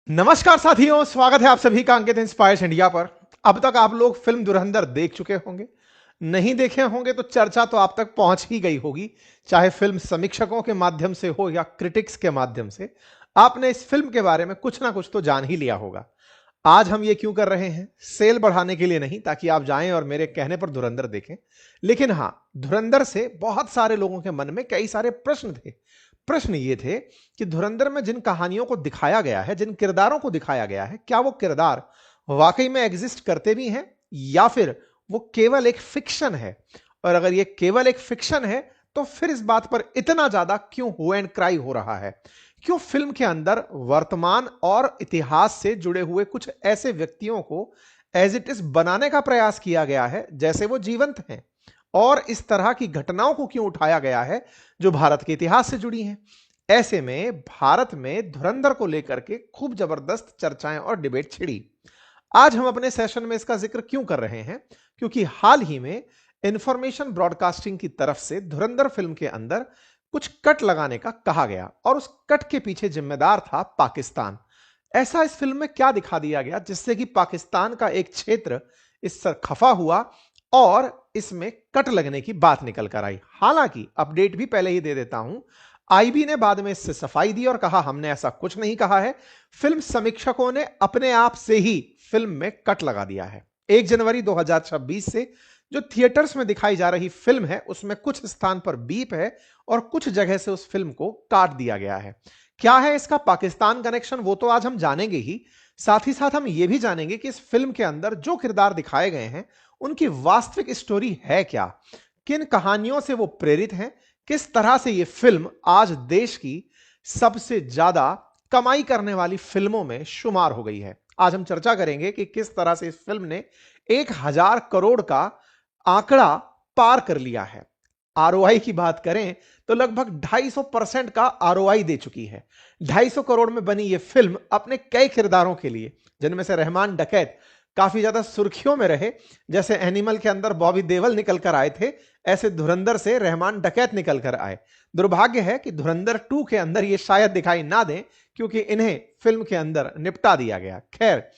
नमस्कार साथियों, स्वागत है आप सभी का अंकित इंस्पायर्स इंडिया पर। अब तक आप लोग फिल्म धुरंधर देख चुके होंगे। नहीं देखे होंगे तो चर्चा तो आप तक पहुंच ही गई होगी, चाहे फिल्म समीक्षकों के माध्यम से हो या क्रिटिक्स के माध्यम से। आपने इस फिल्म के बारे में कुछ ना कुछ तो जान ही लिया होगा। आज हम ये क्यों कर रहे हैं? सेल बढ़ाने के लिए नहीं, ताकि आप जाएं और मेरे कहने पर धुरंधर देखें। लेकिन हां, धुरंधर से बहुत सारे लोगों के मन में कई सारे प्रश्न थे। प्रश्न ये थे कि धुरंधर में जिन कहानियों को दिखाया गया है, जिन किरदारों को दिखाया गया है, क्या वो किरदार वाकई में एग्जिस्ट करते भी हैं या फिर वो केवल एक फिक्शन है? और अगर ये केवल एक फिक्शन है तो फिर इस बात पर इतना ज्यादा क्यों हु एंड क्राई हो रहा है? क्यों फिल्म के अंदर वर्तमान और इतिहास से जुड़े हुए कुछ ऐसे व्यक्तियों को एज इट इज बनाने का प्रयास किया गया है जैसे वो जीवंत हैं? और इस तरह की घटनाओं को क्यों उठाया गया है जो भारत के इतिहास से जुड़ी हैं? ऐसे में भारत में धुरंधर को लेकर के खूब जबरदस्त चर्चाएं और डिबेट छिड़ी। आज हम अपने सेशन में इसका जिक्र क्यों कर रहे हैं? क्योंकि हाल ही में इंफॉर्मेशन ब्रॉडकास्टिंग की तरफ से धुरंधर फिल्म के अंदर कुछ कट लगाने का कहा गया और उस कट के पीछे जिम्मेदार था पाकिस्तान। ऐसा इस फिल्म में क्या दिखा दिया गया जिससे कि पाकिस्तान का एक क्षेत्र इस पर खफा हुआ और इसमें कट लगने की बात निकल कर आई? हालांकि अपडेट भी पहले ही दे देता हूं, आईबी ने बाद में इससे सफाई दी और कहा हमने ऐसा कुछ नहीं कहा है। फिल्म समीक्षकों ने अपने आप से ही फिल्म में कट लगा दिया है। 1 जनवरी 2026 से जो थिएटर्स में दिखाई जा रही फिल्म है उसमें कुछ स्थान पर बीप है और कुछ जगह से उस फिल्म को काट दिया गया है। क्या है इसका पाकिस्तान कनेक्शन, वो तो आज हम जानेंगे ही। साथ ही साथ हम ये भी जानेंगे कि इस फिल्म के अंदर जो किरदार दिखाए गए हैं उनकी वास्तविक स्टोरी है क्या, किन कहानियों से वो प्रेरित हैं, किस तरह से ये फिल्म आज देश की सबसे ज्यादा कमाई करने वाली फिल्मों में शुमार हो गई है। आज हम चर्चा करेंगे कि किस तरह से इस फिल्म ने 1,000 करोड़ का आंकड़ा पार कर लिया है। आरओआई की बात करें तो लगभग 250% का आरओआई दे चुकी है। 250 करोड़ में बनी यह फिल्म अपने कई किरदारों के लिए, जिनमें से रहमान डकैत काफी ज्यादा सुर्खियों में रहे। जैसे एनिमल के अंदर बॉबी देओल निकल कर आए थे, ऐसे धुरंधर से रहमान डकैत निकल कर आए। दुर्भाग्य है कि धुरंधर 2 के अंदर ये शायद दिखाई ना दें, क्योंकि इन्हें फिल्म के अंदर निपटा दिया गया। खैर,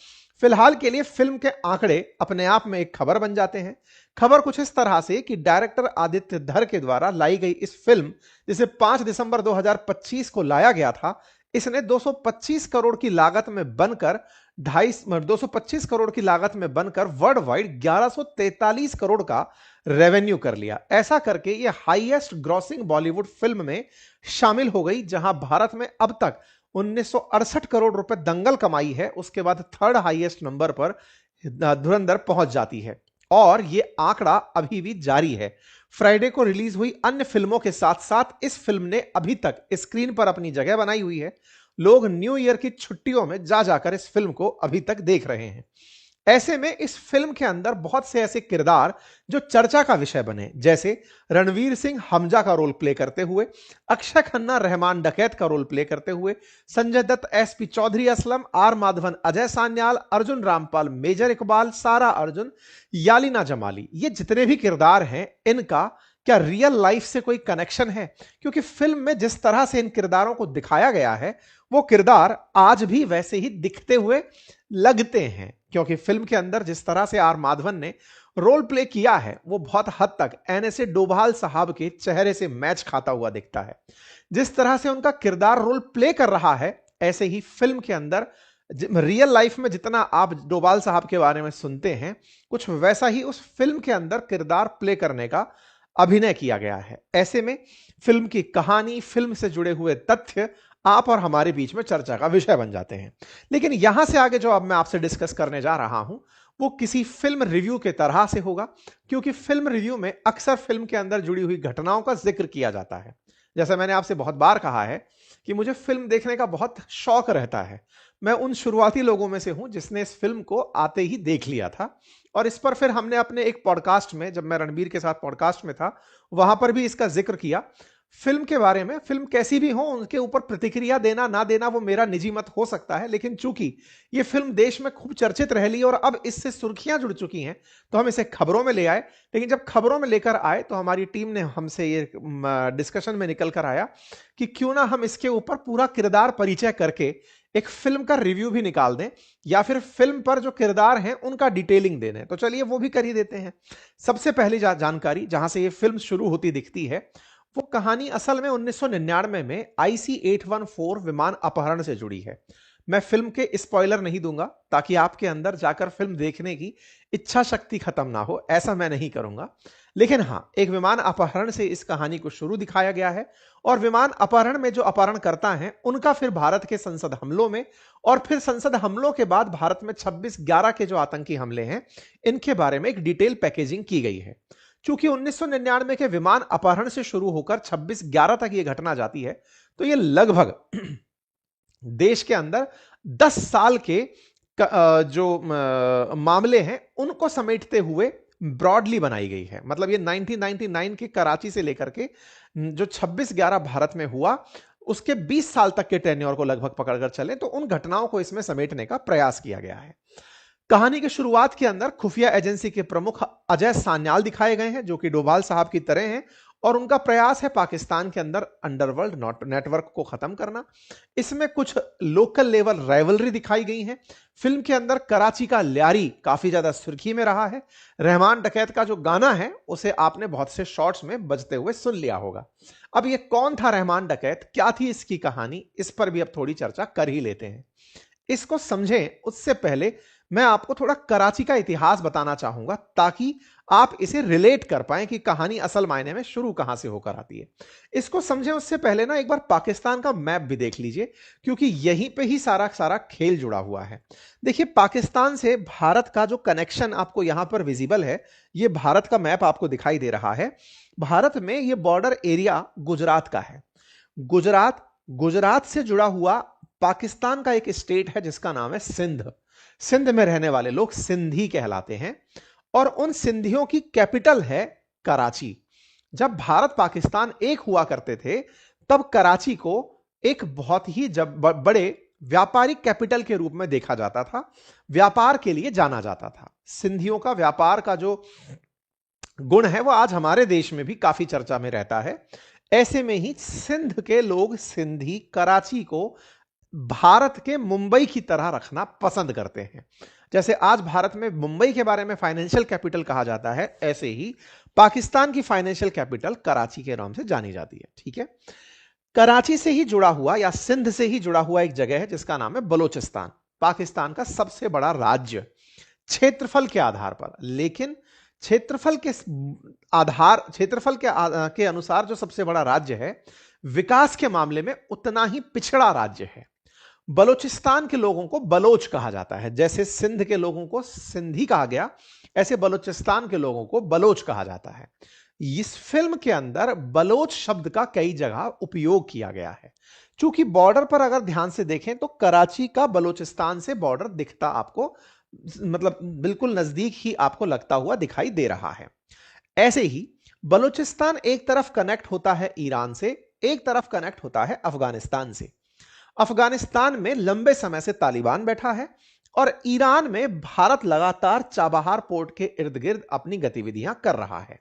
फिलहाल के लिए फिल्म के आंकड़े अपने आप में एक खबर बन जाते हैं। खबर कुछ इस तरह से कि डायरेक्टर आदित्य धर के द्वारा लाई गई इस फिल्म, जिसे 5 दिसंबर 2025 को लाया गया था, इसने 225 करोड़ की लागत में बनकर 225 करोड़ की लागत में बनकर वर्ल्ड वाइड 1143 करोड़ का रेवेन्यू कर लिया। ऐसा करके यह हाईएस्ट ग्रॉसिंग बॉलीवुड फिल्म में शामिल हो गई, जहां भारत में अब तक 1968 करोड़ रुपए दंगल कमाई है। उसके बाद थर्ड हाईएस्ट नंबर पर धुरंधर पहुंच जाती है और यह आंकड़ा अभी भी जारी है। फ्राइडे को रिलीज हुई अन्य फिल्मों के साथ साथ इस फिल्म ने अभी तक स्क्रीन पर अपनी जगह बनाई हुई है। लोग न्यू ईयर की छुट्टियों में जा जाकर इस फिल्म को अभी तक देख रहे हैं। ऐसे में इस फिल्म के अंदर बहुत से ऐसे किरदार जो चर्चा का विषय बने, जैसे रणवीर सिंह हमजा का रोल प्ले करते हुए, अक्षय खन्ना रहमान डकैत का रोल प्ले करते हुए, Sanjay Dutt SP Chaudhary Aslam, R Madhavan Ajay Sanyal, Arjun Rampal major Iqbal, Sara Arjun, यालिना Jamali, ये जितने भी किरदार हैं इनका क्या रियल लाइफ से कोई कनेक्शन है? क्योंकि फिल्म में जिस तरह से इन किरदारों को दिखाया गया है वो किरदार आज भी वैसे ही दिखते हुए लगते हैं। क्योंकि फिल्म के अंदर जिस तरह से आर माधवन ने रोल प्ले किया है वो बहुत हद तक एनएसए डोभाल साहब के चेहरे से मैच खाता हुआ दिखता है। जिस तरह से उनका किरदार रोल प्ले कर रहा है, ऐसे ही फिल्म के अंदर रियल लाइफ में जितना आप डोभाल साहब के बारे में सुनते हैं, कुछ वैसा ही उस फिल्म के अंदर किरदार प्ले करने का अभिनय किया गया है। ऐसे में फिल्म की कहानी, फिल्म से जुड़े हुए तथ्य आप और हमारे बीच में चर्चा का विषय बन जाते हैं। लेकिन यहां से आगे जो अब मैं आपसे डिस्कस करने जा रहा हूं वो किसी फिल्म रिव्यू के तरह से होगा, क्योंकि फिल्म रिव्यू में अक्सर फिल्म के अंदर जुड़ी हुई घटनाओं का जिक्र किया जाता है। जैसे मैंने आपसे बहुत बार कहा है कि मुझे फिल्म देखने का बहुत शौक रहता है। मैं उन शुरुआती लोगों में से हूं जिसने इस फिल्म को आते ही देख लिया था, और इस पर फिर हमने अपने एक पॉडकास्ट में, जब मैं रणबीर के साथ पॉडकास्ट में था, वहां पर भी इसका जिक्र किया। फिल्म के बारे में, फिल्म कैसी भी हो उनके ऊपर प्रतिक्रिया देना ना देना वो मेरा निजी मत हो सकता है, लेकिन चूंकि ये फिल्म देश में खूब चर्चित रह ली और अब इससे सुर्खियां जुड़ चुकी हैं तो हम इसे खबरों में ले आए। लेकिन जब खबरों में लेकर आए तो हमारी टीम ने हमसे ये डिस्कशन में निकल कर आया कि क्यों ना हम इसके ऊपर पूरा किरदार परिचय करके एक फिल्म का रिव्यू भी निकाल दें, या फिर फिल्म पर जो किरदार हैं उनका डिटेलिंग दे दें। तो चलिए वो भी कर ही देते हैं। सबसे पहली जानकारी जहां से ये फिल्म शुरू होती दिखती है, वो कहानी असल में 1999 में IC-814 विमान अपहरण से जुड़ी है। मैं फिल्म के स्पॉइलर नहीं दूंगा ताकि आपके अंदर जाकर फिल्म देखने की इच्छा शक्ति खत्म ना हो, ऐसा मैं नहीं करूंगा। लेकिन हां, एक विमान अपहरण से इस कहानी को शुरू दिखाया गया है, और विमान अपहरण में जो अपहरण करता है उनका फिर भारत के संसद हमलों में, और फिर संसद हमलों के बाद भारत में 26/11 के जो आतंकी हमले हैं, इनके बारे में एक डिटेल पैकेजिंग की गई है। चूंकि 1999 के विमान अपहरण से शुरू होकर 26/11 तक यह घटना जाती है, तो यह लगभग देश के अंदर 10 साल के जो मामले हैं उनको समेटते हुए ब्रॉडली बनाई गई है। मतलब ये 1999 के कराची से लेकर के जो 26/11 भारत में हुआ, उसके 20 साल तक के टेन्योर को लगभग पकड़कर चले, तो उन घटनाओं को इसमें समेटने का प्रयास किया गया है। कहानी की शुरुआत के अंदर खुफिया एजेंसी के प्रमुख अजय सान्याल दिखाए गए हैं, जो कि डोभाल साहब की तरह हैं, और उनका प्रयास है पाकिस्तान के अंदर अंडरवर्ल्ड नेटवर्क को खत्म करना। इसमें कुछ लोकल लेवल राइवलरी दिखाई गई है। फिल्म के अंदर कराची का ल्यारी काफी ज्यादा सुर्खी में रहा है। रहमान डकैत का जो गाना है उसे आपने बहुत से शॉट्स में बजते हुए सुन लिया होगा। अब ये कौन था रहमान डकैत, क्या थी इसकी कहानी, इस पर भी अब थोड़ी चर्चा कर ही लेते हैं। इसको समझें उससे पहले मैं आपको थोड़ा कराची का इतिहास बताना चाहूंगा, ताकि आप इसे रिलेट कर पाएं कि कहानी असल मायने में शुरू कहां से होकर आती है। इसको समझें उससे पहले ना एक बार पाकिस्तान का मैप भी देख लीजिए, क्योंकि यहीं पे ही सारा खेल जुड़ा हुआ है। देखिए, पाकिस्तान से भारत का जो कनेक्शन आपको यहां पर विजिबल है, यह भारत का मैप आपको दिखाई दे रहा है। भारत में यह बॉर्डर एरिया गुजरात का है। गुजरात से जुड़ा हुआ पाकिस्तान का एक स्टेट है जिसका नाम है सिंध। सिंध में रहने वाले लोग सिंधी कहलाते हैं, और उन सिंधियों की कैपिटल है कराची। जब भारत पाकिस्तान एक हुआ करते थे, तब कराची को एक बहुत ही बड़े व्यापारिक कैपिटल के रूप में देखा जाता था, व्यापार के लिए जाना जाता था। सिंधियों का व्यापार का जो गुण है वो आज हमारे देश में भी काफी चर्चा में रहता है। ऐसे में ही सिंध के लोग, सिंधी, कराची को भारत के मुंबई की तरह रखना पसंद करते हैं। जैसे आज भारत में मुंबई के बारे में फाइनेंशियल कैपिटल कहा जाता है, ऐसे ही पाकिस्तान की फाइनेंशियल कैपिटल कराची के नाम से जानी जाती है। ठीक है, कराची से ही जुड़ा हुआ या सिंध से ही जुड़ा हुआ एक जगह है जिसका नाम है बलोचिस्तान। पाकिस्तान का सबसे बड़ा राज्य क्षेत्रफल के आधार पर, लेकिन क्षेत्रफल के अनुसार जो सबसे बड़ा राज्य है, विकास के मामले में उतना ही पिछड़ा राज्य है। बलोचिस्तान के लोगों को बलोच कहा जाता है। जैसे सिंध के लोगों को सिंधी कहा गया, ऐसे बलोचिस्तान के लोगों को बलोच कहा जाता है। इस फिल्म के अंदर बलोच शब्द का कई जगह उपयोग किया गया है। चूंकि बॉर्डर पर अगर ध्यान से देखें तो कराची का बलोचिस्तान से बॉर्डर दिखता आपको, मतलब बिल्कुल नजदीक ही आपको लगता हुआ दिखाई दे रहा है। ऐसे ही बलोचिस्तान एक तरफ कनेक्ट होता है ईरान से, एक तरफ कनेक्ट होता है अफगानिस्तान से। अफगानिस्तान में लंबे समय से तालिबान बैठा है, और ईरान में भारत लगातार चाबहार पोर्ट के इर्द गिर्द अपनी गतिविधियां कर रहा है।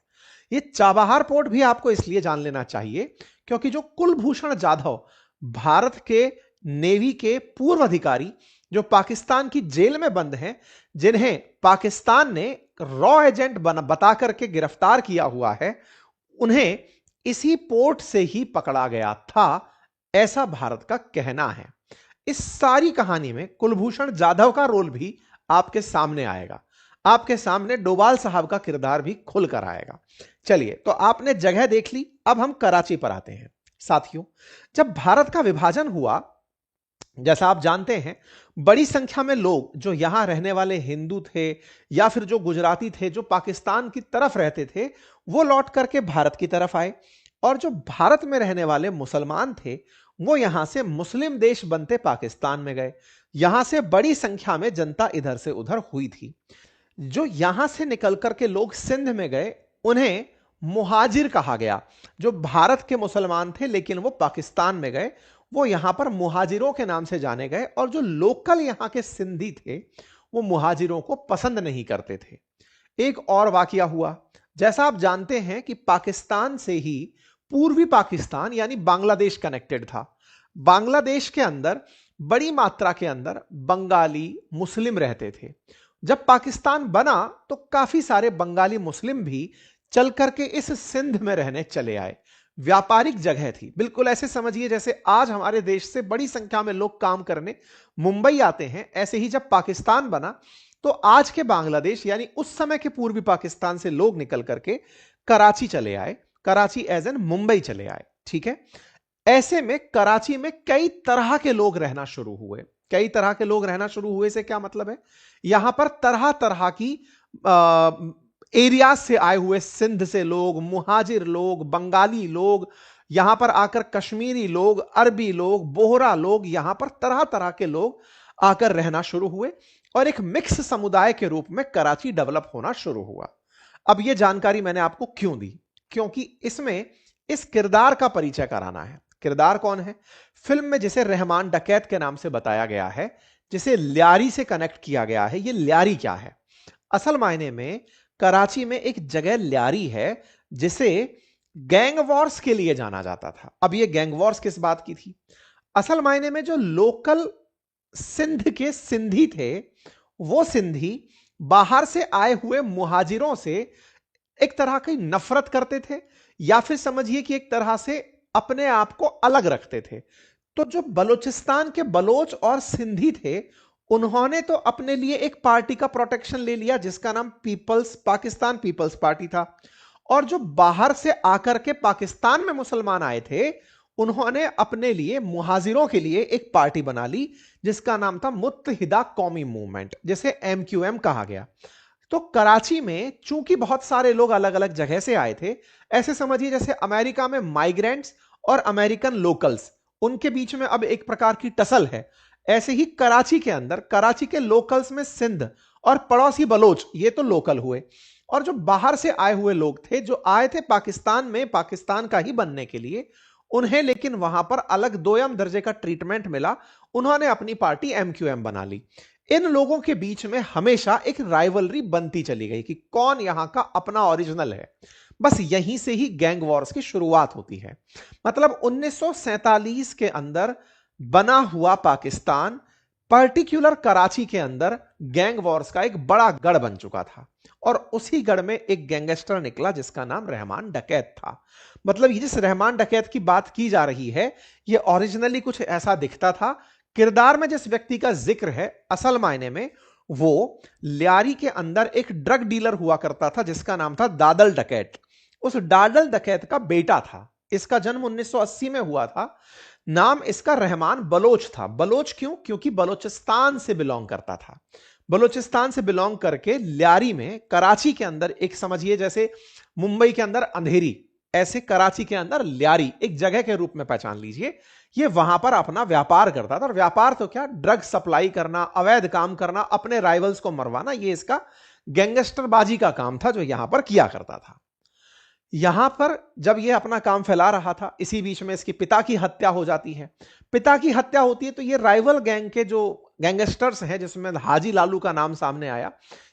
यह चाबहार पोर्ट भी आपको इसलिए जान लेना चाहिए क्योंकि जो कुलभूषण जाधव, भारत के नेवी के पूर्व अधिकारी, जो पाकिस्तान की जेल में बंद हैं, जिन्हें पाकिस्तान ने रॉ एजेंट बता करके गिरफ्तार किया हुआ है, उन्हें इसी पोर्ट से ही पकड़ा गया था, ऐसा भारत का कहना है। इस सारी कहानी में कुलभूषण जाधव का रोल भी आपके सामने आएगा, आपके सामने डोभाल साहब का किरदार भी खुलकर आएगा। चलिए, तो आपने जगह देख ली, अब हम कराची पर आते हैं। साथियों, जब भारत का विभाजन हुआ, जैसा आप जानते हैं, बड़ी संख्या में लोग जो यहां रहने वाले हिंदू थे या फिर जो गुजराती थे, जो पाकिस्तान की तरफ रहते थे, वो लौट करके भारत की तरफ आए, और जो भारत में रहने वाले मुसलमान थे वो यहां से मुस्लिम देश बनते पाकिस्तान में गए। यहां से बड़ी संख्या में जनता इधर से उधर हुई थी। जो यहां से निकल करके लोग सिंध में गए, उन्हें मुहाजिर कहा गया। जो भारत के मुसलमान थे लेकिन वो पाकिस्तान में गए, वो यहां पर मुहाजिरों के नाम से जाने गए, और जो लोकल यहां के सिंधी थे वो मुहाजिरों को पसंद नहीं करते थे। एक और वाकया हुआ। जैसा आप जानते हैं कि पाकिस्तान से ही पूर्वी पाकिस्तान यानी बांग्लादेश कनेक्टेड था। बांग्लादेश के अंदर बड़ी मात्रा के अंदर बंगाली मुस्लिम रहते थे। जब पाकिस्तान बना तो काफी सारे बंगाली मुस्लिम भी चल करके इस सिंध में रहने चले आए। व्यापारिक जगह थी, बिल्कुल ऐसे समझिए जैसे आज हमारे देश से बड़ी संख्या में लोग काम करने मुंबई आते हैं, ऐसे ही जब पाकिस्तान बना तो आज के बांग्लादेश यानी उस समय के पूर्वी पाकिस्तान से लोग निकल करके कराची चले आए, कराची एज एन मुंबई चले आए। ठीक है, ऐसे में कराची में कई तरह के लोग रहना शुरू हुए। कई तरह के लोग रहना शुरू हुए से क्या मतलब है, यहां पर तरह तरह की एरिया से आए हुए सिंध से लोग, मुहाजिर लोग, बंगाली लोग, यहां पर आकर कश्मीरी लोग, अरबी लोग, बोहरा लोग, यहां पर तरह तरह के लोग आकर रहना शुरू हुए और एक मिक्स समुदाय के रूप में कराची डेवलप होना शुरू हुआ। अब यह जानकारी मैंने आपको क्यों दी, क्योंकि इसमें इस किरदार का परिचय कराना है। किरदार कौन है? फिल्म में जिसे रहमान डकैत के नाम से बताया गया है, जिसे ल्यारी से कनेक्ट किया गया है, यह ल्यारी क्या है? असल मायने में कराची में एक जगह ल्यारी है जिसे गैंग वॉर्स के लिए जाना जाता था। अब यह गैंग वॉर्स किस बात की थी? असल मायने में जो लोकल सिंध के सिंधी थे, वो सिंधी बाहर से आए हुए मुहाजिरों से एक तरह की नफरत करते थे, या फिर समझिए कि एक तरह से अपने आप को अलग रखते थे। तो जो बलूचिस्तान के बलोच और सिंधी थे, उन्होंने तो अपने लिए एक पार्टी का प्रोटेक्शन ले लिया जिसका नाम पाकिस्तान पीपल्स पार्टी था, और जो बाहर से आकर के पाकिस्तान में मुसलमान आए थे, उन्होंने अपने लिए मुहाजिरों के लिए एक पार्टी बना ली जिसका नाम था मुत्तहिदा कौमी मूवमेंट, जिसे एमक्यूएम कहा गया। तो कराची में चूंकि बहुत सारे लोग अलग अलग जगह से आए थे, ऐसे समझिए जैसे अमेरिका में माइग्रेंट्स और अमेरिकन लोकल्स, उनके बीच में अब एक प्रकार की टसल है, ऐसे ही कराची के अंदर कराची के लोकल्स में सिंध और पड़ोसी बलोच, ये तो लोकल हुए, और जो बाहर से आए हुए लोग थे जो आए थे पाकिस्तान में पाकिस्तान का ही बनने के लिए, उन्हें लेकिन वहां पर अलग दोयम दर्जे का ट्रीटमेंट मिला। उन्होंने अपनी पार्टी एमक्यूएम बना ली। इन लोगों के बीच में हमेशा एक राइवलरी बनती चली गई कि कौन यहां का अपना ओरिजिनल है। बस यहीं से ही गैंग वॉर्स की शुरुआत होती है। मतलब 1947 के अंदर बना हुआ पाकिस्तान, पर्टिकुलर कराची के अंदर गैंग वॉर्स का एक बड़ा गढ़ बन चुका था, और उसी गढ़ में एक गैंगस्टर निकला जिसका नाम रहमान डकैत था। मतलब ये जिस रहमान डकैत की बात की जा रही है, ये ओरिजिनली कुछ ऐसा दिखता था। किरदार में जिस व्यक्ति का जिक्र है, असल मायने में वो ल्यारी के अंदर एक ड्रग डीलर हुआ करता था जिसका नाम था दादल डकैत। उस दादल डकैत का बेटा था। इसका जन्म 1980 में हुआ था। नाम इसका रहमान बलोच था। बलोच क्यों? क्योंकि बलोचिस्तान से बिलोंग करता था। बलोचिस्तान से बिलोंग करके ल्यारी में, कराची के अंदर, एक समझिए जैसे मुंबई के अंदर अंधेरी, ऐसे कराची के अंदर ल्यारी एक जगह के रूप में पहचान लीजिए। ये वहां पर अपना व्यापार करता था, और व्यापार तो क्या, ड्रग सप्लाई करना, अवैध काम करना, अपने राइवल्स को मरवाना, ये इसका गैंगस्टरबाजी का काम था जो यहां पर किया करता था। यहां पर जब यह अपना काम फैला रहा था, इसी बीच में इसके पिता की हत्या हो जाती है। पिता की हत्या होती है तो ये राइवल गैंग के जो गैंगस्टर्स हैं, जिसमें हाजी लालू का नाम सामने आया,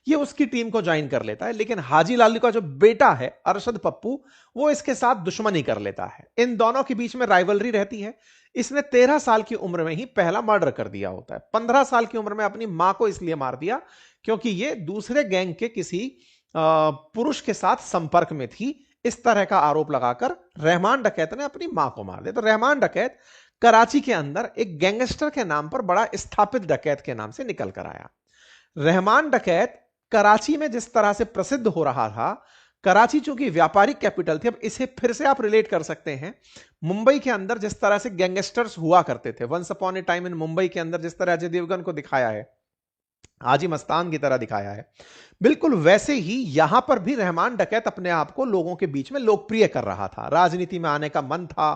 ये उसकी टीम को ज्वाइन कर लेता है। लेकिन हाजी लालू का जो बेटा है अरशद पप्पू, वो इसके साथ दुश्मनी कर लेता है। इन दोनों के बीच में राइवलरी रहती है। इसने 13 साल की उम्र में ही पहला मर्डर कर दिया होता है। 15 साल की उम्र में अपनी मां को इसलिए मार दिया क्योंकि ये दूसरे गैंग के किसी पुरुष के साथ संपर्क में थी। इस तरह का आरोप लगाकर रहमान डकैत ने अपनी मां को मार दिया। तो रहमान डकैत कराची के अंदर एक गैंगस्टर के नाम पर बड़ा स्थापित डकैत के नाम से निकल कर आया। रहमान डकैत कराची में जिस तरह से प्रसिद्ध हो रहा था, कराची चूंकि व्यापारिक कैपिटल थी, अब इसे फिर से आप रिलेट कर सकते हैं मुंबई के अंदर जिस तरह से गैंगस्टर्स हुआ करते थे। Once upon a time in Mumbai के अंदर जिस तरह अजय देवगन को दिखाया है, हाजी मस्तान की तरह दिखाया है, बिल्कुल वैसे ही यहां पर भी रहमान डकैत अपने आप को लोगों के बीच में लोकप्रिय कर रहा था। राजनीति में आने का मन था,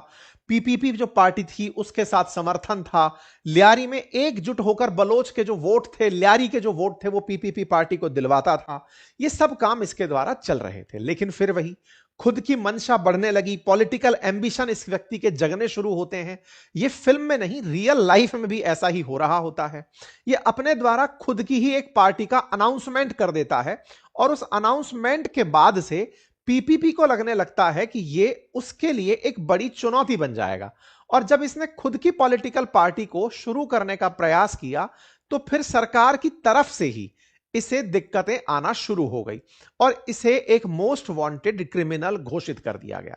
पीपीपी जो पार्टी थी उसके साथ समर्थन था, ल्यारी में एकजुट होकर बलोच के जो वोट थे, ल्यारी के जो वोट थे, वो पीपीपी पार्टी को दिलवाता था। ये सब काम इसके द्वारा चल रहे थे। लेकिन फिर वही खुद की मंशा बढ़ने लगी, पॉलिटिकल एम्बिशन इस व्यक्ति के जगने शुरू होते हैं। ये फिल्म में नहीं, रियल लाइफ में भी ऐसा ही हो रहा होता है। ये अपने द्वारा खुद की ही एक पार्टी का अनाउंसमेंट कर देता है, और उस अनाउंसमेंट के बाद से पीपीपी को लगने लगता है कि ये उसके लिए एक बड़ी चुनौती बन जाएगा, और जब इसने खुद की पॉलिटिकल पार्टी को शुरू करने का प्रयास किया तो फिर सरकार की तरफ से ही इसे दिक्कतें आना शुरू हो गई और इसे एक मोस्ट वांटेड क्रिमिनल घोषित कर दिया गया।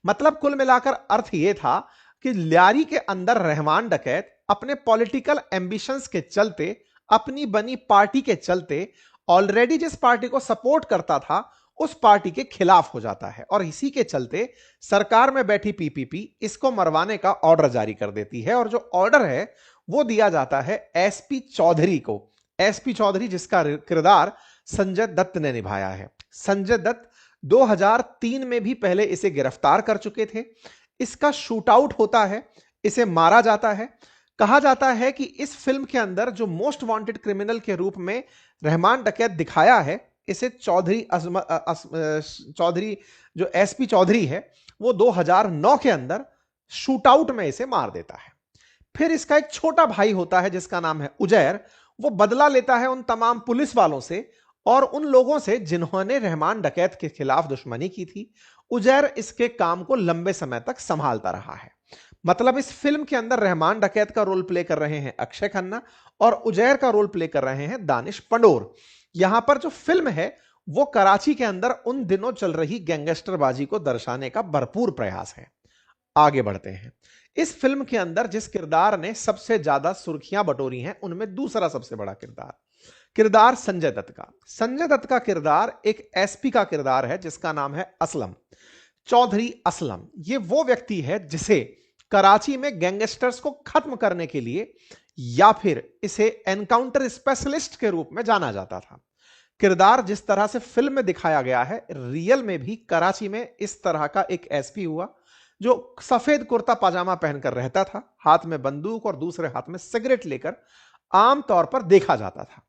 मतलब कुल मिलाकर अर्थ यह था कि लियारी के अंदर रहमान डकैत अपने पॉलिटिकल एम्बिशंस के चलते, अपनी बनी पार्टी के चलते ऑलरेडी जिस पार्टी को सपोर्ट करता था उस पार्टी के खिलाफ हो जाता है और इसी के चलते सरकार में बैठी पीपीपी इसको मरवाने का ऑर्डर जारी कर देती है। और जो ऑर्डर है वो दिया जाता है एसपी चौधरी को। एसपी चौधरी जिसका किरदार संजय दत्त ने निभाया है। संजय दत्त 2003 में भी पहले इसे गिरफ्तार कर चुके थे। इसका शूट आउट होता है, इसे मारा जाता है। कहा जाता है कि इस फिल्म के अंदर जो मोस्ट वांटेड क्रिमिनल के रूप में रहमान डकैत दिखाया है, इसे चौधरी जो एसपी चौधरी है वो 2009 के अंदर शूट आउट में इसे मार देता है। फिर इसका एक छोटा भाई होता है जिसका नाम है उजैर। वो बदला लेता है उन तमाम पुलिस वालों से और उन लोगों से जिन्होंने रहमान डकैत के खिलाफ दुश्मनी की थी। उजैर इसके काम को लंबे समय तक संभालता रहा है। मतलब इस फिल्म के अंदर रहमान डकैत का रोल प्ले कर रहे हैं अक्षय खन्ना और उजैर का रोल प्ले कर रहे हैं दानिश पंडोर। यहां पर जो फिल्म है वो कराची के अंदर उन दिनों चल रही गैंगस्टरबाजी को दर्शाने का भरपूर प्रयास है। आगे बढ़ते हैं। इस फिल्म के अंदर जिस किरदार ने सबसे ज्यादा सुर्खियां बटोरी हैं उनमें दूसरा सबसे बड़ा किरदार संजय दत्त का। संजय दत्त का किरदार एक एसपी का किरदार है जिसका नाम है असलम, चौधरी असलम। ये वो व्यक्ति है जिसे कराची में गैंगस्टर्स को खत्म करने के लिए या फिर इसे एनकाउंटर स्पेशलिस्ट के रूप में जाना जाता था। किरदार जिस तरह से फिल्म में दिखाया गया है, रियल में भी कराची में इस तरह का एक एसपी हुआ जो सफेद कुर्ता पाजामा पहनकर रहता था, हाथ में बंदूक और दूसरे हाथ में सिगरेट लेकर आमतौर पर देखा जाता था।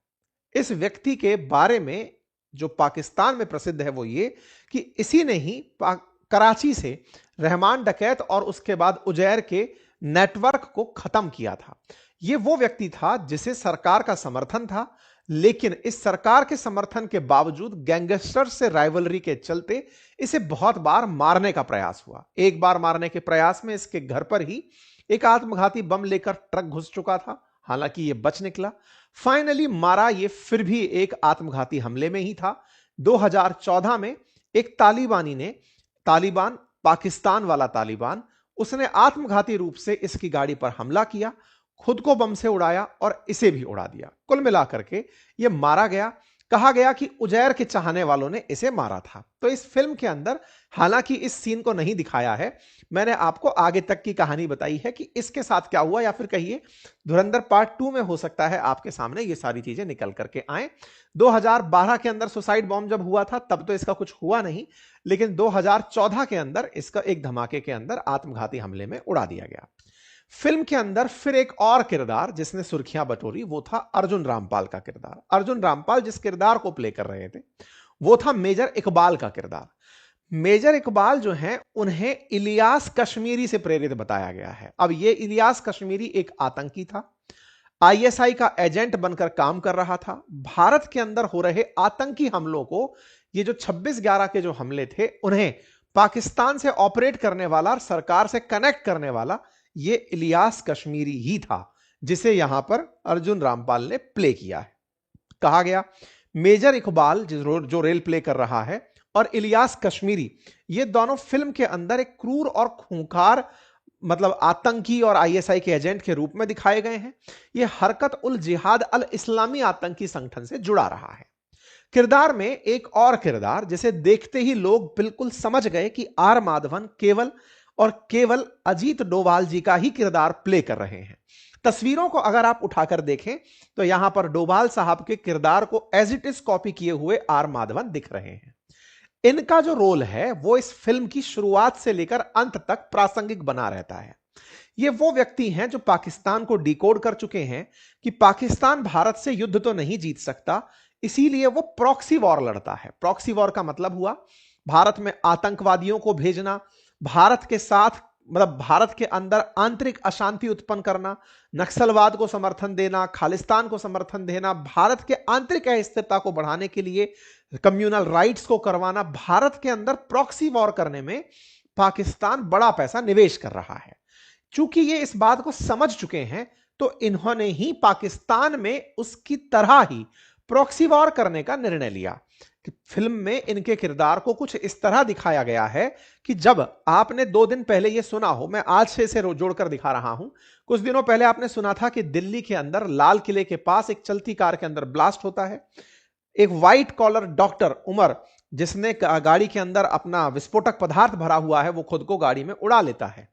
इस व्यक्ति के बारे में जो पाकिस्तान में प्रसिद्ध है वो ये कि इसी ने ही कराची से रहमान डकैत और उसके बाद उजैर के नेटवर्क को खत्म किया था। यह वो व्यक्ति था जिसे सरकार का समर्थन था, लेकिन इस सरकार के समर्थन के बावजूद गैंगस्टर से राइवलरी के चलते इसे बहुत बार मारने का प्रयास हुआ। एक बार मारने के प्रयास में इसके घर पर ही एक आत्मघाती बम लेकर ट्रक घुस चुका था, हालांकि यह बच निकला। फाइनली मारा यह फिर भी एक आत्मघाती हमले में ही था। 2014 में एक तालिबानी ने, तालिबान पाकिस्तान वाला तालिबान, उसने आत्मघाती रूप से इसकी गाड़ी पर हमला किया, खुद को बम से उड़ाया और इसे भी उड़ा दिया। कुल मिलाकर के यह मारा गया। कहा गया कि उजैर के चाहने वालों ने इसे मारा था। तो इस फिल्म के अंदर हालांकि इस सीन को नहीं दिखाया है, मैंने आपको आगे तक की कहानी बताई है कि इसके साथ क्या हुआ, या फिर कहिए धुरंधर पार्ट 2 में हो सकता है आपके सामने ये सारी चीजें निकल करके आए। 2012 के अंदर सुसाइड बॉम्ब जब हुआ था तब तो इसका कुछ हुआ नहीं, लेकिन 2014 के अंदर इसका एक धमाके के अंदर आत्मघाती हमले में उड़ा दिया गया। फिल्म के अंदर फिर एक और किरदार जिसने सुर्खियां बटोरी वो था अर्जुन रामपाल का किरदार। अर्जुन रामपाल जिस किरदार को प्ले कर रहे थे वो था मेजर इकबाल का किरदार। मेजर इकबाल जो हैं उन्हें इलियास कश्मीरी से प्रेरित बताया गया है। अब ये इलियास कश्मीरी एक आतंकी था, आईएसआई का एजेंट बनकर काम कर रहा था। भारत के अंदर हो रहे आतंकी हमलों को, ये जो 26/11 के जो हमले थे, उन्हें पाकिस्तान से ऑपरेट करने वाला, सरकार से कनेक्ट करने वाला ये इलियास कश्मीरी ही था जिसे यहां पर अर्जुन रामपाल ने प्ले किया है। कहा गया मेजर इकबाल जो रोल प्ले कर रहा है और इलियास कश्मीरी, ये दोनों फिल्म के अंदर एक क्रूर और खूंखार मतलब आतंकी और आईएसआई के एजेंट के रूप में दिखाए गए हैं। यह हरकत उल जिहाद अल इस्लामी आतंकी संगठन से जुड़ा रहा है। किरदार में एक और किरदार जिसे देखते ही लोग बिल्कुल समझ गए कि आर माधवन केवल अजीत डोभाल जी का ही किरदार प्ले कर रहे हैं। तस्वीरों को अगर आप उठाकर देखें तो यहां पर डोभाल साहब के किरदार को एज इट इज कॉपी किए हुए आर माधवन दिख रहे हैं। इनका जो रोल है वो इस फिल्म की शुरुआत से लेकर अंत तक प्रासंगिक बना रहता है। ये वो व्यक्ति हैं जो पाकिस्तान को डिकोड कर चुके हैं कि पाकिस्तान भारत से युद्ध तो नहीं जीत सकता, इसीलिए वो प्रॉक्सी वॉर लड़ता है। प्रॉक्सी वॉर का मतलब हुआ भारत में आतंकवादियों को भेजना, भारत के साथ मतलब भारत के अंदर आंतरिक अशांति उत्पन्न करना, नक्सलवाद को समर्थन देना, खालिस्तान को समर्थन देना, भारत के आंतरिक अस्थिरता को बढ़ाने के लिए कम्युनल राइट्स को करवाना। भारत के अंदर प्रॉक्सी वॉर करने में पाकिस्तान बड़ा पैसा निवेश कर रहा है। चूंकि ये इस बात को समझ चुके हैं, तो इन्होंने ही पाकिस्तान में उसकी तरह ही प्रॉक्सी वॉर करने का निर्णय लिया। कि फिल्म में इनके किरदार को कुछ इस तरह दिखाया गया है कि जब आपने 2 दिन पहले यह सुना हो, मैं आज से इसे जोड़कर दिखा रहा हूं। कुछ दिनों पहले आपने सुना था कि दिल्ली के अंदर लाल किले के पास एक चलती कार के अंदर ब्लास्ट होता है। एक व्हाइट कॉलर डॉक्टर उमर, जिसने गाड़ी के अंदर अपना विस्फोटक पदार्थ भरा हुआ है, वो खुद को गाड़ी में उड़ा लेता है।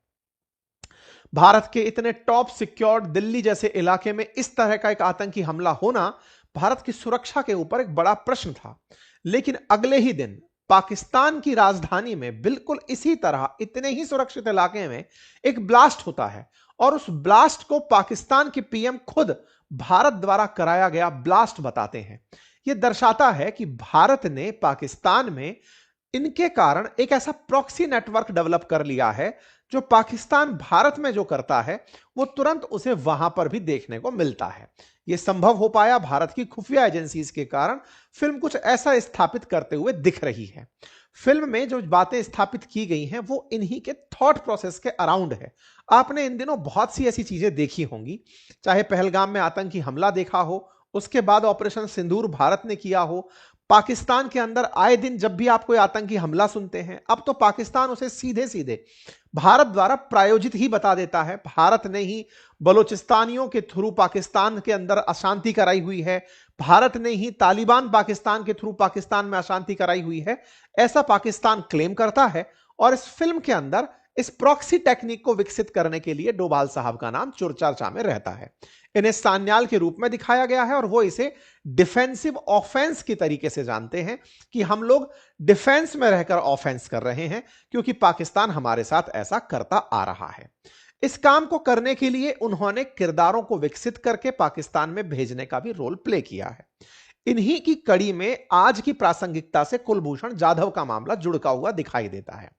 भारत के इतने टॉप सिक्योर्ड दिल्ली जैसे इलाके में इस तरह का एक आतंकी हमला होना भारत की सुरक्षा के ऊपर एक बड़ा प्रश्न था। लेकिन अगले ही दिन पाकिस्तान की राजधानी में बिल्कुल इसी तरह इतने ही सुरक्षित इलाके में एक ब्लास्ट होता है, और उस ब्लास्ट को पाकिस्तान के पीएम खुद भारत द्वारा कराया गया ब्लास्ट बताते हैं। यह दर्शाता है कि भारत ने पाकिस्तान में इनके कारण एक ऐसा प्रॉक्सी नेटवर्क डेवलप कर लिया है, जो पाकिस्तान भारत में जो करता है वो तुरंत उसे वहां पर भी देखने को मिलता है। यह संभव हो पाया भारत की खुफिया एजेंसीज के कारण। फिल्म कुछ ऐसा स्थापित करते हुए दिख रही है। फिल्म में जो बातें स्थापित की गई हैं वो इन्हीं के थॉट प्रोसेस के अराउंड है। आपने इन दिनों बहुत सी ऐसी चीजें देखी होंगी, चाहे पहलगाम में आतंकी हमला देखा हो, उसके बाद ऑपरेशन सिंदूर भारत ने किया हो। पाकिस्तान के अंदर आए दिन जब भी आप कोई आतंकी हमला सुनते हैं, अब तो पाकिस्तान उसे सीधे सीधे भारत द्वारा प्रायोजित ही बता देता है। भारत ने ही बलोचिस्तानियों के थ्रू पाकिस्तान के अंदर अशांति कराई हुई है, भारत ने ही तालिबान पाकिस्तान के थ्रू पाकिस्तान में अशांति कराई हुई है, ऐसा पाकिस्तान क्लेम करता है। और इस फिल्म के अंदर इस प्रॉक्सी टेक्निक को विकसित करने के लिए डोभाल साहब का नाम चर्चा में रहता है। इन्हें सान्याल के रूप में दिखाया गया है, और वो इसे डिफेंसिव ऑफेंस की तरीके से जानते हैं कि हम लोग डिफेंस में रहकर ऑफेंस कर रहे हैं, क्योंकि पाकिस्तान हमारे साथ ऐसा करता आ रहा है। इस काम को करने के लिए उन्होंने किरदारों को विकसित करके पाकिस्तान में भेजने का भी रोल प्ले किया है। इन्हीं की कड़ी में आज की प्रासंगिकता से कुलभूषण जाधव का मामला जुड़का हुआ दिखाई देता है।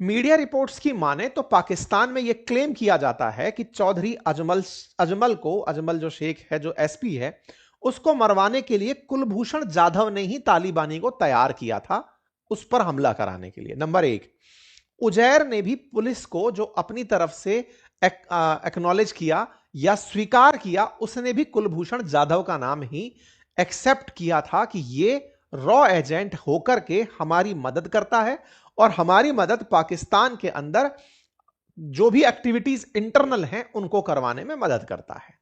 मीडिया रिपोर्ट्स की माने तो पाकिस्तान में यह क्लेम किया जाता है कि चौधरी अजमल जो शेख है, जो एसपी है, उसको मरवाने के लिए कुलभूषण जाधव ने ही तालिबानी को तैयार किया था उस पर हमला कराने के लिए। नंबर 1, उजैर ने भी पुलिस को जो अपनी तरफ से एक्नॉलेज किया या स्वीकार किया, उसने भी कुलभूषण जाधव का नाम ही एक्सेप्ट किया था कि ये रॉ एजेंट होकर के हमारी मदद करता है, और हमारी मदद पाकिस्तान के अंदर जो भी एक्टिविटीज इंटरनल हैं उनको करवाने में मदद करता है।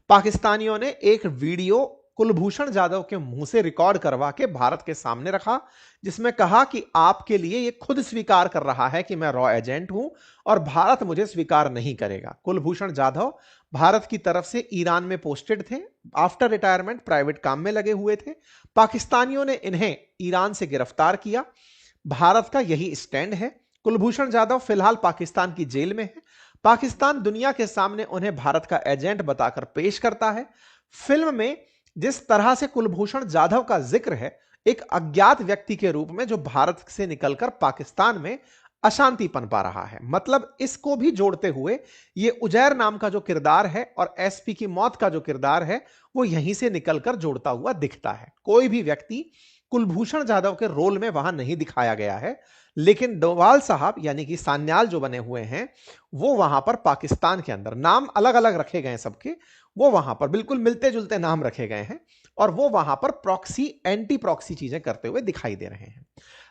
पाकिस्तानियों ने एक वीडियो कुलभूषण जाधव के मुंह से रिकॉर्ड करवा के भारत के सामने रखा, जिसमें कहा कि आपके लिए ये खुद स्वीकार कर रहा है कि मैं रॉ एजेंट हूं और भारत मुझे स्वीकार नहीं करेगा। कुलभूषण जाधव भारत की तरफ से ईरान में पोस्टेड थे, आफ्टर रिटायरमेंट प्राइवेट काम में लगे हुए थे। पाकिस्तानियों ने इन्हें ईरान से गिरफ्तार किया। भारत का यही स्टैंड है। कुलभूषण जाधव फिलहाल पाकिस्तान की जेल में है। पाकिस्तान दुनिया के सामने उन्हें भारत का एजेंट बताकर पेश करता है। फिल्म में जिस तरह से कुलभूषण जाधव का जिक्र है, एक अज्ञात व्यक्ति के रूप में जो भारत से निकलकर पाकिस्तान में अशांति पनपा रहा है, मतलब इसको भी जोड़ते हुए ये उजैर नाम का जो किरदार है और एसपी की मौत का जो किरदार है, वो यहीं से निकलकर जोड़ता हुआ दिखता है। कोई भी व्यक्ति कुलभूषण जाधव के रोल में वहां नहीं दिखाया गया है, लेकिन डोभाल साहब यानी कि सान्याल जो बने हुए हैं, वो वहां पर पाकिस्तान के अंदर नाम अलग अलग रखे गए सबके, वो वहां पर बिल्कुल मिलते जुलते नाम रखे गए हैं, और वो वहां पर प्रॉक्सी एंटी प्रॉक्सी चीजें करते हुए दिखाई दे रहे हैं।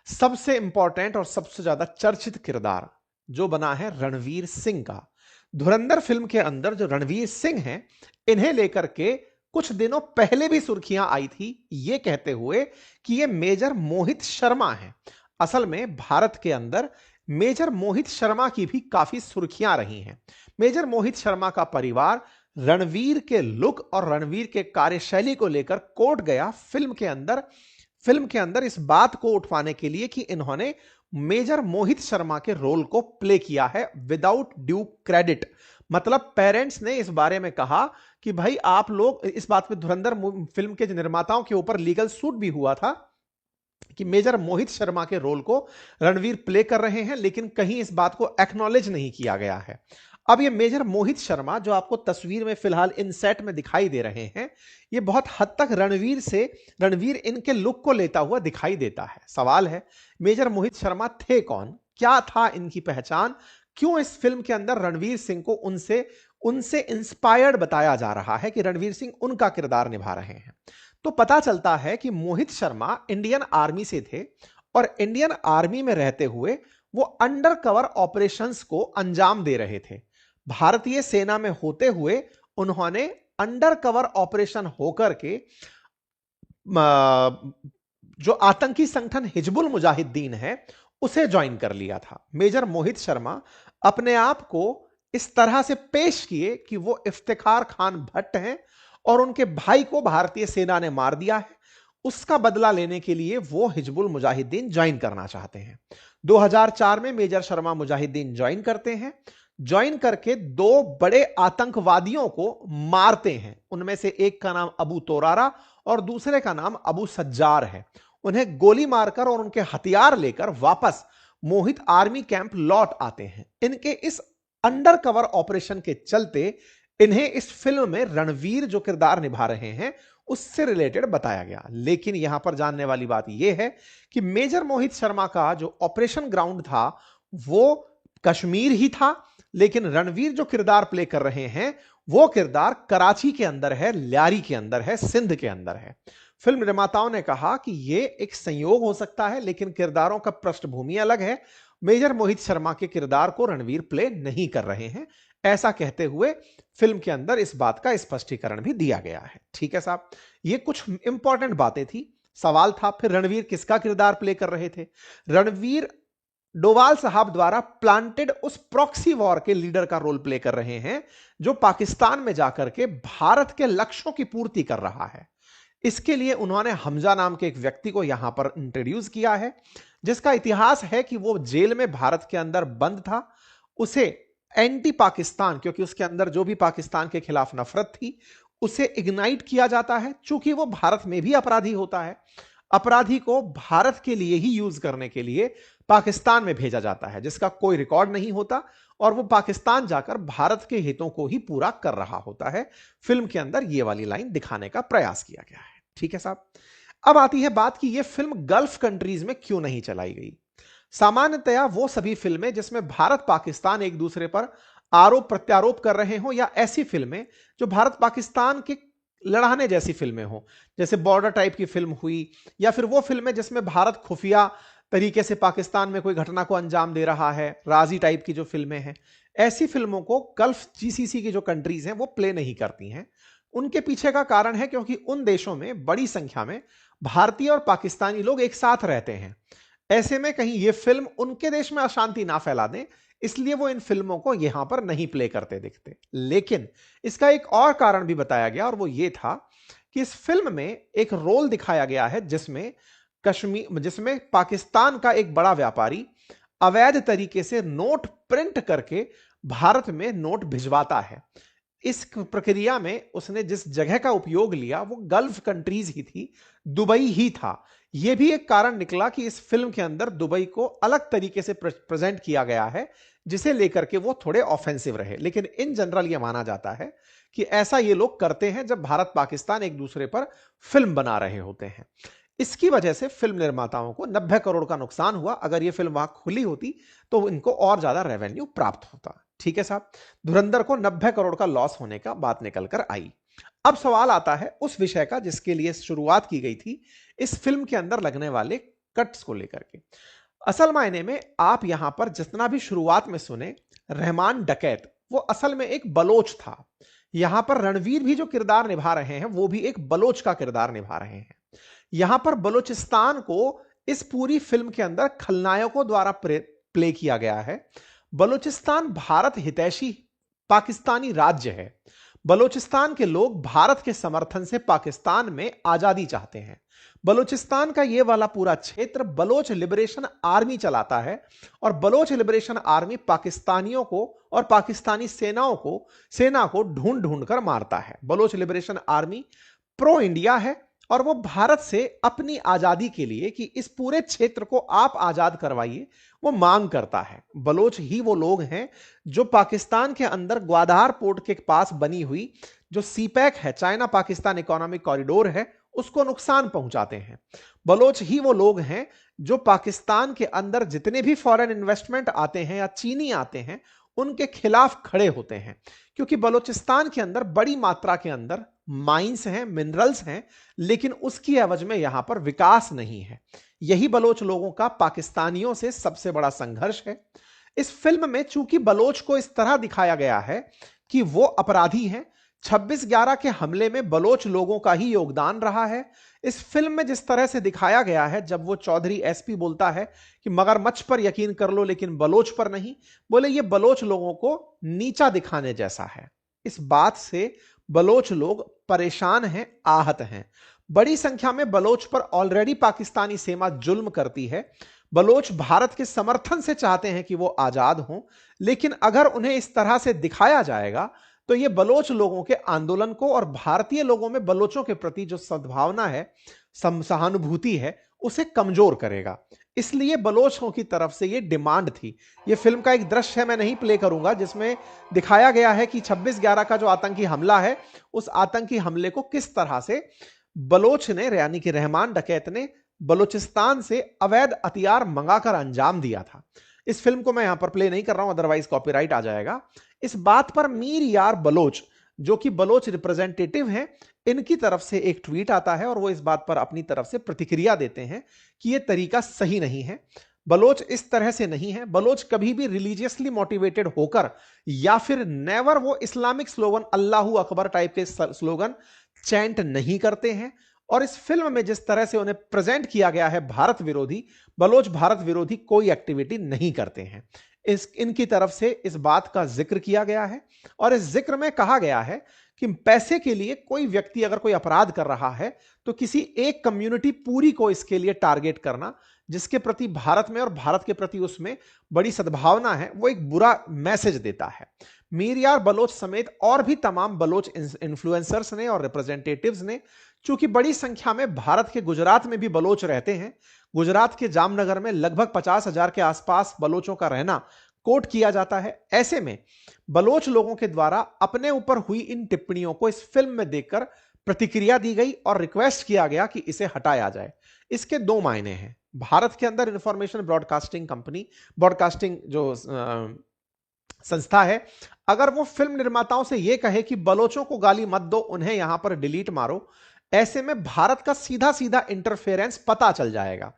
सबसे इंपॉर्टेंट और सबसे ज्यादा चर्चित किरदार जो बना है रणवीर सिंह का। धुरंधर फिल्म के अंदर जो रणवीर सिंह हैं, इन्हें लेकर के कुछ दिनों पहले भी सुर्खियां आई थी, ये कहते हुए कि ये मेजर मोहित शर्मा हैं। असल में भारत के अंदर मेजर मोहित शर्मा की भी काफी सुर्खियां रही हैं। मेजर मोहित शर्मा का परिवार रणवीर के लुक और रणवीर के कार्यशैली को लेकर कोर्ट गया फिल्म के अंदर इस बात को उठवाने के लिए कि इन्होंने मेजर मोहित शर्मा के रोल को प्ले किया है विदाउट ड्यू क्रेडिट। मतलब पेरेंट्स ने इस बारे में कहा कि भाई आप लोग, इस बात पे धुरंधर फिल्म के निर्माताओं के ऊपर लीगल सूट भी हुआ था कि मेजर मोहित शर्मा के रोल को रणवीर प्ले कर रहे हैं, लेकिन कहीं इस बात को एक्नॉलेज नहीं किया गया है। अब ये मेजर मोहित शर्मा जो आपको तस्वीर में फिलहाल इन सेट में दिखाई दे रहे हैं, ये बहुत हद तक रणवीर इनके लुक को लेता हुआ दिखाई देता है। सवाल है, मेजर मोहित शर्मा थे कौन, क्या था इनकी पहचान, क्यों इस फिल्म के अंदर रणवीर सिंह को उनसे उनसे इंस्पायर्ड बताया जा रहा है कि रणवीर सिंह उनका किरदार निभा रहे हैं? तो पता चलता है कि मोहित शर्मा इंडियन आर्मी से थे और इंडियन आर्मी में रहते हुए वो अंडर कवर ऑपरेशंस को अंजाम दे रहे थे। भारतीय सेना में होते हुए उन्होंने अंडर कवर ऑपरेशन होकर के जो आतंकी संगठन हिजबुल मुजाहिदीन है उसे ज्वाइन कर लिया था। मेजर मोहित शर्मा अपने आप को इस तरह से पेश किए कि वो इफ्तिखार खान भट्ट हैं और उनके भाई को भारतीय सेना ने मार दिया है, उसका बदला लेने के लिए वो हिजबुल मुजाहिदीन ज्वाइन करना चाहते हैं। 2004 में मेजर शर्मा मुजाहिदीन ज्वाइन करते हैं। ज्वाइन करके दो बड़े आतंकवादियों को मारते हैं। उनमें से एक का नाम अबू तोरारा और दूसरे का नाम अबू सज्जार है। उन्हें गोली मारकर और उनके हथियार लेकर वापस मोहित आर्मी कैंप लौट आते हैं। इनके इस अंडर कवर ऑपरेशन के चलते इन्हें इस फिल्म में रणवीर जो किरदार निभा रहे हैं उससे रिलेटेड बताया गया। लेकिन यहां पर जानने वाली बात यह है कि मेजर मोहित शर्मा का जो ऑपरेशन ग्राउंड था वो कश्मीर ही था, लेकिन रणवीर जो किरदार प्ले कर रहे हैं वो किरदार कराची के अंदर है, लियारी के अंदर है, सिंध के अंदर है। फिल्म निर्माताओं ने कहा कि यह एक संयोग हो सकता है, लेकिन किरदारों का पृष्ठभूमि अलग है। मेजर मोहित शर्मा के किरदार को रणवीर प्ले नहीं कर रहे हैं, ऐसा कहते हुए फिल्म के अंदर इस बात का स्पष्टीकरण भी दिया गया है। ठीक है साहब, ये कुछ इंपॉर्टेंट बातें थी। सवाल था फिर रणवीर किसका किरदार प्ले कर रहे थे? रणवीर डोवाल साहब द्वारा प्लांटेड उस प्रॉक्सी वॉर के लीडर का रोल प्ले कर रहे हैं जो पाकिस्तान में जाकर के भारत के लक्ष्यों की पूर्ति कर रहा है। इसके लिए उन्होंने हमजा नाम के एक व्यक्ति को यहां पर इंट्रोड्यूस किया है, जिसका इतिहास है कि वो जेल में भारत के अंदर बंद था। उसे एंटी पाकिस्तान, क्योंकि उसके अंदर जो भी पाकिस्तान के खिलाफ नफरत थी, उसे इग्नाइट किया जाता है। चूंकि वो भारत में भी अपराधी होता है, अपराधी को भारत के लिए ही यूज करने के लिए पाकिस्तान में भेजा जाता है, जिसका कोई रिकॉर्ड नहीं होता और वो पाकिस्तान जाकर भारत के हितों को ही पूरा कर रहा होता है। फिल्म के अंदर ये वाली लाइन दिखाने का प्रयास किया गया है। ठीक है साहब, अब आती है बात कि यह फिल्म गल्फ कंट्रीज में क्यों नहीं चलाई गई। सामान्यतया वो सभी फिल्में जिसमें भारत पाकिस्तान एक दूसरे पर आरोप प्रत्यारोप कर रहे हो, या ऐसी फिल्में जो भारत पाकिस्तान के लड़ाने जैसी फिल्में हो, जैसे बॉर्डर टाइप की फिल्म हुई, या फिर वो फिल्में जिसमें भारत खुफिया तरीके से पाकिस्तान में कोई घटना को अंजाम दे रहा है, राजी टाइप की जो फिल्में हैं, ऐसी फिल्मों को गल्फ जीसीसी की जो कंट्रीज हैं वो प्ले नहीं करती हैं। उनके पीछे का कारण है क्योंकि उन देशों में बड़ी संख्या में भारतीय और पाकिस्तानी लोग एक साथ रहते हैं। ऐसे में कहीं ये फिल्म उनके देश में अशांति ना फैला दें, इसलिए वो इन फिल्मों को यहां पर नहीं प्ले करते दिखते। लेकिन इसका एक और कारण भी बताया गया, और वो ये था कि इस फिल्म में एक रोल दिखाया गया है जिसमें पाकिस्तान का एक बड़ा व्यापारी अवैध तरीके से नोट प्रिंट करके भारत में नोट भिजवाता है। इस प्रक्रिया में उसने जिस जगह का उपयोग लिया वो गल्फ कंट्रीज ही थी, दुबई ही था। यह भी एक कारण निकला कि इस फिल्म के अंदर दुबई को अलग तरीके से प्रेजेंट किया गया है, जिसे लेकर के वो थोड़े ऑफेंसिव रहे। लेकिन इन जनरल यह माना जाता है कि ऐसा ये लोग करते हैं जब भारत पाकिस्तान एक दूसरे पर फिल्म बना रहे होते हैं। इसकी वजह से फिल्म निर्माताओं को 90 करोड़ का नुकसान हुआ। अगर यह फिल्म वहां खुली होती तो इनको और ज्यादा रेवेन्यू प्राप्त होता। ठीक है साहब, धुरंधर को 90 करोड़ का लॉस होने का बात निकल कर आई। अब सवाल आता है उस विषय का जिसके लिए शुरुआत की गई थी, इस फिल्म के अंदर लगने वाले कट्स को लेकर के। असल मायने में आप यहां पर जितना भी शुरुआत में सुने, रहमान डकैत वो असल में एक बलोच था। यहां पर रणवीर भी जो किरदार निभा रहे हैं वो भी एक बलोच का किरदार निभा रहे हैं। यहां पर बलोचिस्तान को इस पूरी फिल्म के अंदर खलनायकों द्वारा प्ले किया गया है। बलोचिस्तान भारत हितैषी पाकिस्तानी राज्य है। बलोचिस्तान के लोग भारत के समर्थन से पाकिस्तान में आजादी चाहते हैं। बलोचिस्तान का यह वाला पूरा क्षेत्र बलोच लिबरेशन आर्मी चलाता है, और बलोच लिबरेशन आर्मी पाकिस्तानियों को और पाकिस्तानी सेना को ढूंढ ढूंढ कर मारता है। Baloch liberation army pro India है, और वो भारत से अपनी आजादी के लिए कि इस पूरे क्षेत्र को आप आजाद करवाइए वो मांग करता है। बलोच ही वो लोग हैं जो पाकिस्तान के अंदर ग्वादर पोर्ट के पास बनी हुई जो सीपैक है, चाइना पाकिस्तान इकोनॉमिक कॉरिडोर है, उसको नुकसान पहुंचाते हैं। बलोच ही वो लोग हैं जो पाकिस्तान के अंदर जितने भी फॉरेन इन्वेस्टमेंट आते हैं या चीनी आते हैं उनके खिलाफ खड़े होते हैं, क्योंकि बलूचिस्तान के अंदर बड़ी मात्रा के अंदर माइंस हैं, मिनरल्स हैं, लेकिन उसकी एवज में यहां पर विकास नहीं है। यही बलोच लोगों का पाकिस्तानियों से सबसे बड़ा संघर्ष है। इस फिल्म में चूंकि बलोच को इस तरह दिखाया गया है कि वो अपराधी हैं, 26/11 के हमले में बलोच लोगों का ही योगदान रहा है। इस फिल्म में जिस तरह से दिखाया गया है, जब वो चौधरी एसपी बोलता है कि मगरमच्छ पर यकीन कर लो लेकिन बलोच पर नहीं, बोले ये बलोच लोगों को नीचा दिखाने जैसा है। इस बात से बलोच लोग परेशान हैं, आहत हैं। बड़ी संख्या में बलोच पर ऑलरेडी पाकिस्तानी सेना जुल्म करती है। बलोच भारत के समर्थन से चाहते हैं कि वो आजाद हों, लेकिन अगर उन्हें इस तरह से दिखाया जाएगा तो ये बलोच लोगों के आंदोलन को और भारतीय लोगों में बलोचों के प्रति जो सद्भावना है, सहानुभूति है, उसे कमजोर करेगा। इसलिए बलोचों की तरफ से ये डिमांड थी। ये फिल्म का एक दृश्य है, मैं नहीं प्ले करूंगा, जिसमें दिखाया गया है कि 26/11 का जो आतंकी हमला है, उस आतंकी हमले को किस तरह से बलोच ने, यानी कि रहमान डकैत ने बलूचिस्तान से अवैध हथियार मंगाकर अंजाम दिया था। इस फिल्म को मैं यहां पर प्ले नहीं कर रहा हूं, अदरवाइज कॉपीराइट आ जाएगा। इस बात पर मीर यार बलोच, जो कि बलोच रिप्रेजेंटेटिव हैं, इनकी तरफ से एक ट्वीट आता है और वो इस बात पर अपनी तरफ से प्रतिक्रिया देते हैं कि यह तरीका सही नहीं है। बलोच इस तरह से नहीं है। बलोच कभी भी रिलीजियसली मोटिवेटेड होकर या फिर नेवर वो Islamic slogan Allahu Akbar type के स्लोगन चैंट नहीं करते हैं। और इस फिल्म में जिस तरह से उन्हें प्रेजेंट किया गया है भारत विरोधी, बलोच भारत विरोधी कोई एक्टिविटी नहीं करते हैं। इनकी तरफ से इस बात का जिक्र किया गया है और इस जिक्र में कहा गया है कि पैसे के लिए कोई व्यक्ति अगर कोई अपराध कर रहा है तो किसी एक कम्युनिटी पूरी को इसके लिए टारगेट करना, जिसके प्रति भारत में और भारत के प्रति उसमें बड़ी सद्भावना है, वो एक बुरा मैसेज देता है। मीर यार बलोच समेत और भी तमाम बलोच इन्फ्लुएंसर्स ने और रिप्रेजेंटेटिव्स ने, चूंकि बड़ी संख्या में भारत के गुजरात में भी बलोच रहते हैं, गुजरात के जामनगर में लगभग 50,000 के आसपास बलोचों का रहना कोट किया जाता है। ऐसे में बलोच लोगों के द्वारा अपने ऊपर हुई इन टिप्पणियों को इस फिल्म में देखकर प्रतिक्रिया दी गई और रिक्वेस्ट किया गया कि इसे हटाया जाए। इसके दो मायने हैं। भारत के अंदर इंफॉर्मेशन ब्रॉडकास्टिंग कंपनी, ब्रॉडकास्टिंग जो संस्था है, अगर वो फिल्म निर्माताओं से यह कहे कि बलोचों को गाली मत दो, उन्हें यहां पर डिलीट मारो, ऐसे में भारत का सीधा सीधा इंटरफेरेंस पता चल जाएगा।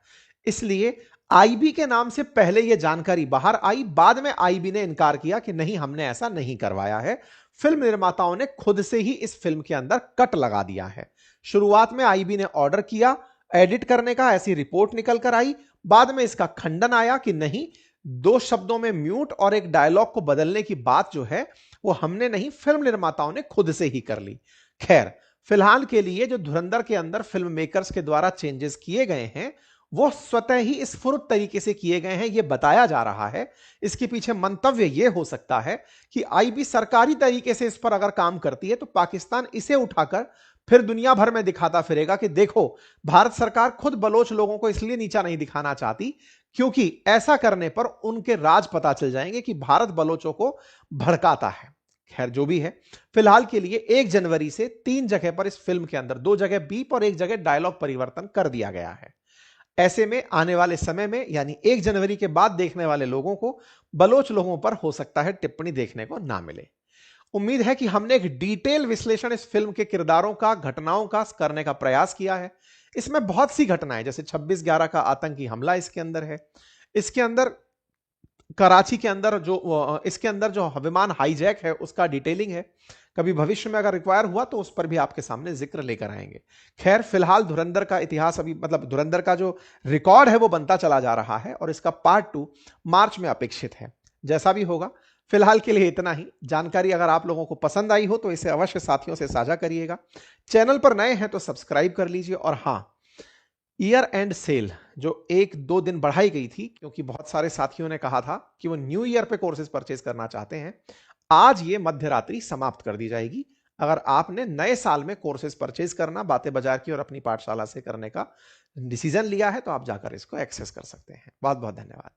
इसलिए आईबी के नाम से पहले यह जानकारी बाहर आई, बाद में आईबी ने इनकार किया कि नहीं, हमने ऐसा नहीं करवाया है। फिल्म निर्माताओं ने खुद से ही इस फिल्म के अंदर कट लगा दिया है। शुरुआत में आईबी ने ऑर्डर किया एडिट करने का, ऐसी रिपोर्ट निकल कर आई, बाद में इसका खंडन आया कि नहीं, 2 शब्दों में म्यूट और एक डायलॉग को बदलने की बात जो है वो हमने नहीं, फिल्म निर्माताओं ने खुद से ही कर ली। खैर, फिलहाल के लिए जो धुरंधर के अंदर फिल्म मेकर्स के द्वारा चेंजेस किए गए हैं वो स्वतः ही स्फुरित तरीके से किए गए हैं, यह बताया जा रहा है। इसके पीछे मंतव्य यह हो सकता है कि आईबी सरकारी तरीके से इस पर अगर काम करती है तो पाकिस्तान इसे उठाकर फिर दुनिया भर में दिखाता फिरेगा कि देखो, भारत सरकार खुद बलोच लोगों को इसलिए नीचा नहीं दिखाना चाहती क्योंकि ऐसा करने पर उनके राज पता चल जाएंगे कि भारत बलोचों को भड़काता है। खैर, जो भी है, फिलहाल के लिए 1 जनवरी से 3 जगह पर इस फिल्म के अंदर 2 जगह बीप और 1 जगह डायलॉग परिवर्तन कर दिया गया है। ऐसे में आने वाले समय में, यानी 1 जनवरी के बाद देखने वाले लोगों को बलोच लोगों पर हो सकता है टिप्पणी देखने को ना मिले। उम्मीद है कि हमने एक डिटेल विश्लेषण इस फिल्म के किरदारों का, घटनाओं का करने का प्रयास किया है। इसमें बहुत सी घटनाएं, जैसे 26/11 का आतंकी हमला इसके अंदर है, इसके अंदर कराची के अंदर जो इसके अंदर जो विमान हाईजैक है उसका डिटेलिंग है। कभी भविष्य में अगर रिक्वायर हुआ तो उस पर भी आपके सामने जिक्र लेकर आएंगे। खैर, फिलहाल धुरंधर का इतिहास अभी, मतलब धुरंधर का जो रिकॉर्ड है वो बनता चला जा रहा है और इसका पार्ट 2 मार्च में अपेक्षित है। जैसा भी होगा, फिलहाल के लिए इतना ही। जानकारी अगर आप लोगों को पसंद आई हो तो इसे अवश्य साथियों से साझा करिएगा। चैनल पर नए हैं तो सब्सक्राइब कर लीजिए। और हां, ईयर एंड सेल जो 1-2 दिन बढ़ाई गई थी, क्योंकि बहुत सारे साथियों ने कहा था कि वो न्यू ईयर पे कोर्सेज परचेज करना चाहते हैं, आज ये मध्य रात्रि समाप्त कर दी जाएगी। अगर आपने नए साल में कोर्सेज परचेज करना, बातें बाजार की और अपनी पाठशाला से करने का डिसीजन लिया है तो आप जाकर इसको एक्सेस कर सकते हैं। बहुत बहुत धन्यवाद।